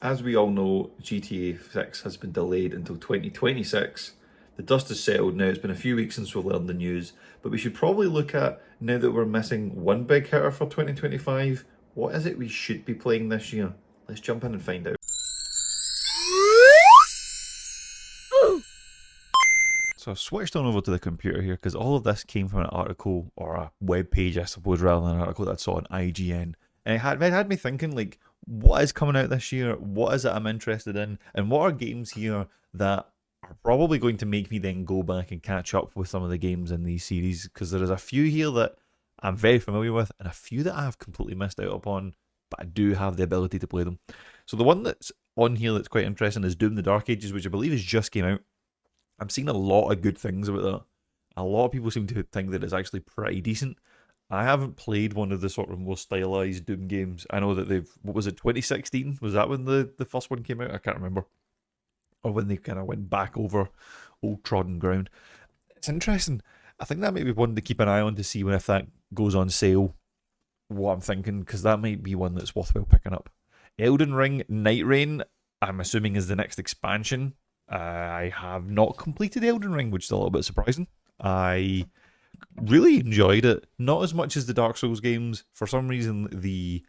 As we all know, GTA 6 has been delayed until 2026. The dust has settled now. It's been a few weeks since we've learned the news, but we should probably look at, now that we're missing one big hitter for 2025, what is it we should be playing this year? Let's jump in and find out. So I've switched on over to the computer here because all of this came from an article or a web page, I suppose, rather than an article that I saw on IGN. And it had me thinking, like, what is coming out this year? What is it I'm interested in? And what are games here that are probably going to make me then go back and catch up with some of the games in these series? Because there is a few here that I'm very familiar with and a few that I have completely missed out upon, but I do have the ability to play them. So the one that's on here that's quite interesting is Doom the Dark Ages, which I believe has just came out. I'm seeing a lot of good things about that. A lot of people seem to think that it's actually pretty decent. I haven't played one of the sort of more stylized Doom games. I know that what was it, 2016? Was that when the first one came out? I can't remember. Or when they kind of went back over old trodden ground. It's interesting. I think that might be one to keep an eye on to see when if that goes on sale, what I'm thinking, because that might be one that's worthwhile picking up. Elden Ring Night Rain, I'm assuming is the next expansion. I have not completed Elden Ring, which is a little bit surprising. I really enjoyed it. Not as much as the Dark Souls games. For some reason, the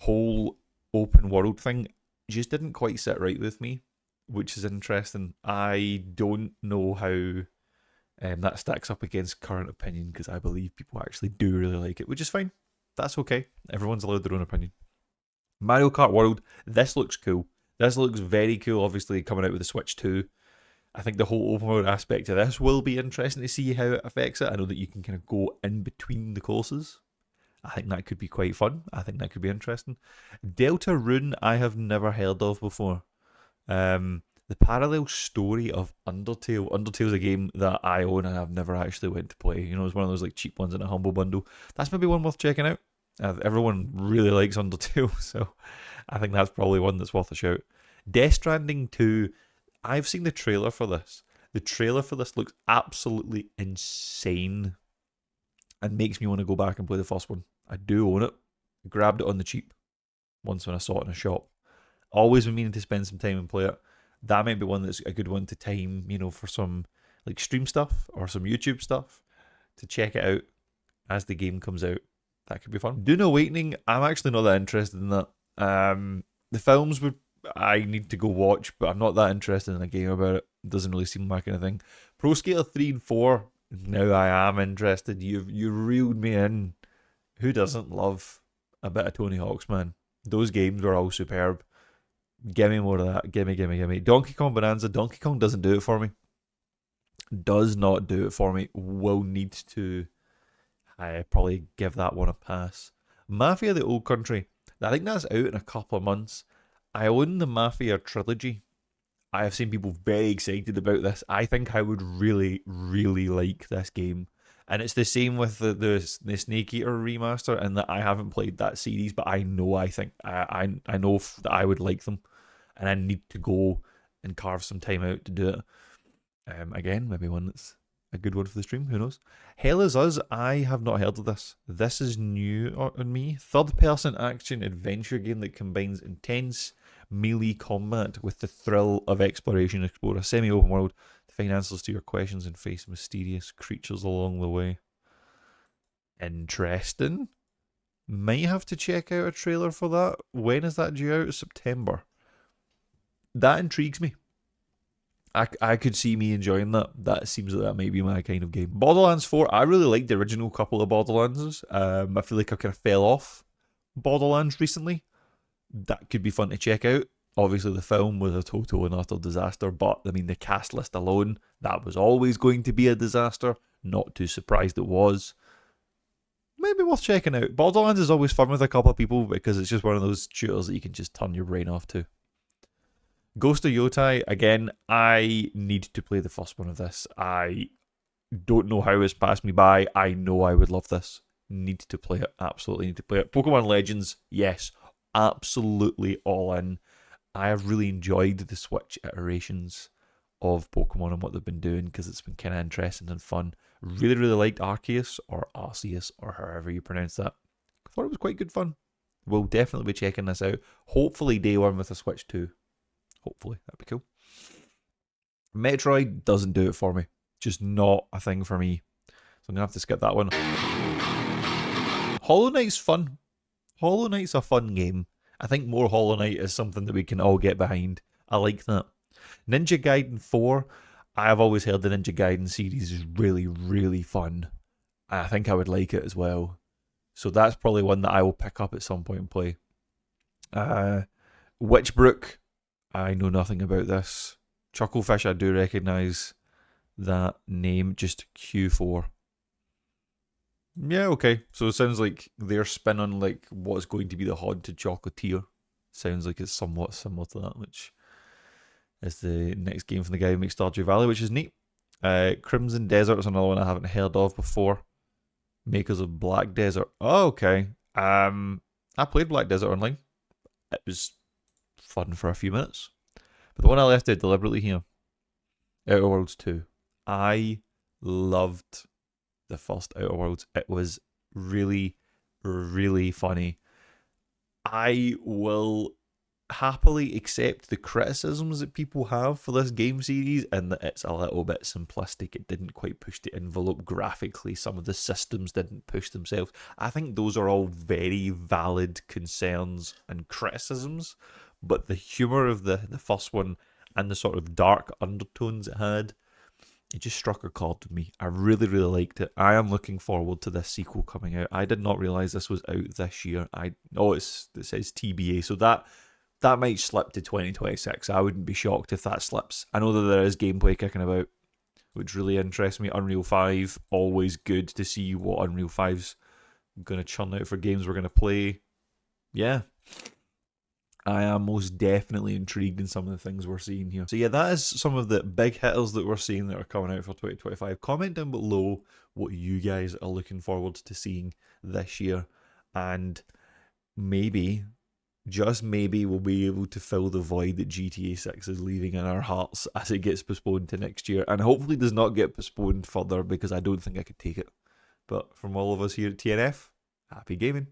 whole open world thing just didn't quite sit right with me, which is interesting. I don't know how that stacks up against current opinion because I believe people actually do really like it, which is fine. That's okay. Everyone's allowed their own opinion. Mario Kart World, this looks cool. This looks very cool, obviously, coming out with the Switch 2. I think the whole open world aspect of this will be interesting to see how it affects it. I know that you can kind of go in between the courses. I think that could be quite fun. I think that could be interesting. Deltarune, I have never heard of before. The parallel story of Undertale. Undertale's a game that I own and I've never actually went to play. You know, it's one of those like cheap ones in a humble bundle. That's maybe one worth checking out. Everyone really likes Undertale, so I think that's probably one that's worth a shout. Death Stranding 2, I've seen the trailer for this. The trailer for this looks absolutely insane and makes me want to go back and play the first one. I do own it. I grabbed it on the cheap once when I saw it in a shop. Always been meaning to spend some time and play it. That might be one that's a good one to time, you know, for some like stream stuff or some YouTube stuff to check it out as the game comes out. That could be fun. Dune Awakening, I'm actually not that interested in that. The films I need to go watch, but I'm not that interested in a game about it. It doesn't really seem my kind of thing. Pro Skater 3 and 4, now I am interested. You reeled me in. Who doesn't love a bit of Tony Hawk's, man? Those games were all superb. Give me more of that. Give me. Donkey Kong Bonanza. Donkey Kong doesn't do it for me. Does not do it for me. Will need to I probably give that one a pass. Mafia: The Old Country. I think that's out in a couple of months. I own the Mafia trilogy. I have seen people very excited about this. I think I would really, really like this game. And it's the same with the Snake Eater remaster, and that I haven't played that series, but I know I know that I would like them, and I need to go and carve some time out to do it. Again, maybe one that's a good one for the stream. Who knows? Hell is Us. I have not heard of this. This is new on me. Third-person action adventure game that combines intense melee combat with the thrill of exploration. Explore a semi-open world to find answers to your questions and face mysterious creatures along the way. Interesting. Might have to check out a trailer for that. When is that due out? September. That intrigues me. I could see me enjoying that. That seems like that might be my kind of game. Borderlands 4, I really liked the original couple of Borderlands. I feel like I kind of fell off Borderlands recently. That could be fun to check out. Obviously, the film was a total and utter disaster, but I mean, the cast list alone, that was always going to be a disaster. Not too surprised it was. Maybe worth checking out. Borderlands is always fun with a couple of people because it's just one of those shooters that you can just turn your brain off to. Ghost of Yotai, again, I need to play the first one of this. I don't know how it's passed me by. I know I would love this. Need to play it. Absolutely need to play it. Pokemon Legends, yes. Absolutely all in. I have really enjoyed the Switch iterations of Pokemon and what they've been doing because it's been kind of interesting and fun. Really, really liked Arceus or Arceus or however you pronounce that. I thought it was quite good fun. We'll definitely be checking this out. Hopefully day one with a Switch 2. Hopefully, that'd be cool. Metroid doesn't do it for me. Just not a thing for me. So I'm going to have to skip that one. Hollow Knight's fun. Hollow Knight's a fun game. I think more Hollow Knight is something that we can all get behind. I like that. Ninja Gaiden 4. I have always heard the Ninja Gaiden series is really, really fun. I think I would like it as well. So that's probably one that I will pick up at some point and play. Witchbrook. I know nothing about this. Chucklefish, I do recognise that name. Just Q4. Yeah, okay. So it sounds like their spin on like what's going to be the Haunted Chocolatier. Sounds like it's somewhat similar to that, which is the next game from the guy who makes Stardew Valley, which is neat. Crimson Desert is another one I haven't heard of before. Makers of Black Desert. Oh, okay. I played Black Desert Online. It was fun for a few minutes. But the one I left out deliberately here, Outer Worlds 2. I loved the first Outer Worlds. It was really, really funny. I will happily accept the criticisms that people have for this game series and that it's a little bit simplistic. It didn't quite push the envelope graphically. Some of the systems didn't push themselves. I think those are all very valid concerns and criticisms, but the humour of the first one and the sort of dark undertones it had, it just struck a chord with me. I really, really liked it. I am looking forward to this sequel coming out. I did not realise this was out this year. It says TBA, so that might slip to 2026. I wouldn't be shocked if that slips. I know that there is gameplay kicking about, which really interests me. Unreal 5, always good to see what Unreal 5's going to churn out for games we're going to play. Yeah. I am most definitely intrigued in some of the things we're seeing here. So yeah, that is some of the big hitters that we're seeing that are coming out for 2025. Comment down below what you guys are looking forward to seeing this year. And maybe, just maybe, we'll be able to fill the void that GTA 6 is leaving in our hearts as it gets postponed to next year. And hopefully does not get postponed further, because I don't think I could take it. But from all of us here at TNF, happy gaming.